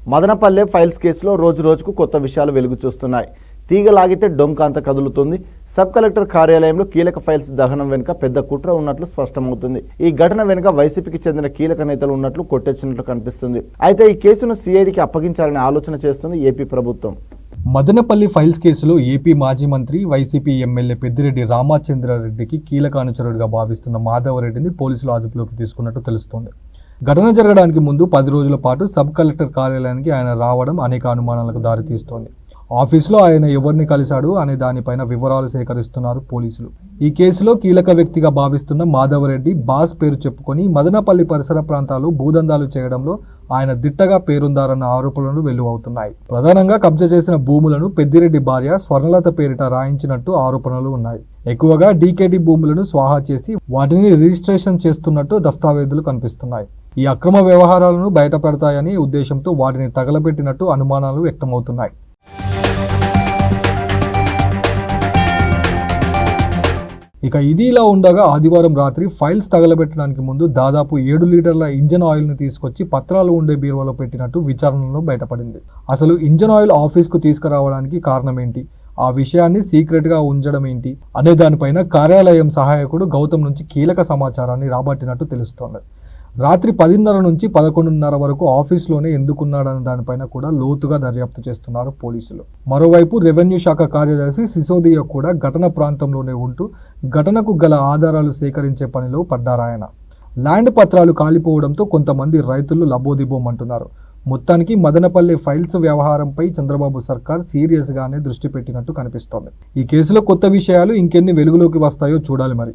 Madanapalle files కేసులో రోజు రోజుకు కొత్త విషయాలు వెలుగు చూస్తున్నాయి. తీగలాగితే డొంకాంత కదులుతుంది. సబ్ కలెక్టర్ కార్యాలయంలో కీలక ఫైల్స్ దహనం వెనుక పెద్ద కుట్ర ఉన్నట్లు స్పష్టమవుతుంది. ఈ ఘటన వెనుక వైసీపీకి చెందిన కీలక నేతలు ఉన్నట్లు కొట్టొచ్చినట్లు కనిపిస్తుంది. అయితే ఈ కేసును సిఐడికి అప్పగించాలని ఆలోచన చేస్తుంది ఏపీ ప్రభుత్వం. మదనపల్లి ఫైల్స్ కేసులో ఏపీ మాజీ మంత్రి వైసీపీ ఎమ్మెల్యే పెద్దిరెడ్డి రామచంద్రారెడ్డికి కీలక అనుచరుడిగా భావిస్తున్న మాధవరెడ్డిని పోలీసులు అదుపులోకి తీసుకున్నట్టు తెలుస్తోంది. ఘటన జరగడానికి ముందు 10 రోజుల పాటు సబ్ కలెక్టర్ కార్యాలయానికి ఆయన రావడం అనేక అనుమానాలకు దారితీస్తోంది. ఆఫీసులో ఆయన ఎవరిని కలిశాడు అనే దానిపైన వివరాలు సేకరిస్తున్నారు పోలీసులు. ఈ కేసులో కీలక వ్యక్తిగా భావిస్తున్న మాధవరెడ్డి బాస్ పేరు చెప్పుకొని మదనపల్లి పరిసర ప్రాంతాలు భూదందాలు చేయడంలో ఆయన దిట్టగా పేరుందారన్న ఆరోపణలు వెల్లువవుతున్నాయి. ప్రధానంగా కబ్జా చేసిన భూములను పెద్దిరెడ్డి భార్య స్వర్ణలత పేరిట రాయించినట్టు ఆరోపణలు ఉన్నాయి. ఎక్కువగా డీకేడీ భూములను స్వాహా చేసి వాటిని రిజిస్ట్రేషన్ చేస్తున్నట్టు దస్తావేజులు కనిపిస్తున్నాయి. ఈ అక్రమ వ్యవహారాలను బయటపెడతాయనే ఉద్దేశంతో వాటిని తగలబెట్టినట్టు అనుమానాలు వ్యక్తమవుతున్నాయి. ఇక ఇది ఇలా ఉండగా ఆదివారం రాత్రి ఫైల్స్ తగలబెట్టడానికి ముందు దాదాపు 7 లీటర్ల ఇంజన్ ఆయిల్ని తీసుకొచ్చి పత్రాలు ఉండే బీరువాలో పెట్టినట్టు విచారణలో బయటపడింది. అసలు ఇంజన్ ఆయిల్ ఆఫీస్కు తీసుకురావడానికి కారణం ఏంటి, ఆ విషయాన్ని సీక్రెట్గా ఉంచడం ఏంటి అనే దానిపైన కార్యాలయం సహాయకుడు గౌతమ్ నుంచి కీలక సమాచారాన్ని రాబట్టినట్టు తెలుస్తోంది. రాత్రి 10:30 నుంచి 11:30 వరకు ఆఫీస్లోనే ఎందుకున్నాడన్న దానిపైన కూడా లోతుగా దర్యాప్తు చేస్తున్నారు పోలీసులు. మరోవైపు రెవెన్యూ శాఖ కార్యదర్శి సిసోదియా కూడా ఘటన ప్రాంతంలోనే ఉంటూ ఘటనకు గల ఆధారాలు సేకరించే పనిలో పడ్డారాయన. ల్యాండ్ పత్రాలు కాలిపోవడంతో కొంతమంది రైతులు లబోదిబోమంటున్నారు. మొత్తానికి మదనపల్లి ఫైల్స్ వ్యవహారంపై చంద్రబాబు సర్కార్ సీరియస్గానే దృష్టి పెట్టినట్టు కనిపిస్తోంది. ఈ కేసులో కొత్త విషయాలు ఇంకెన్ని వెలుగులోకి వస్తాయో చూడాలి మరి.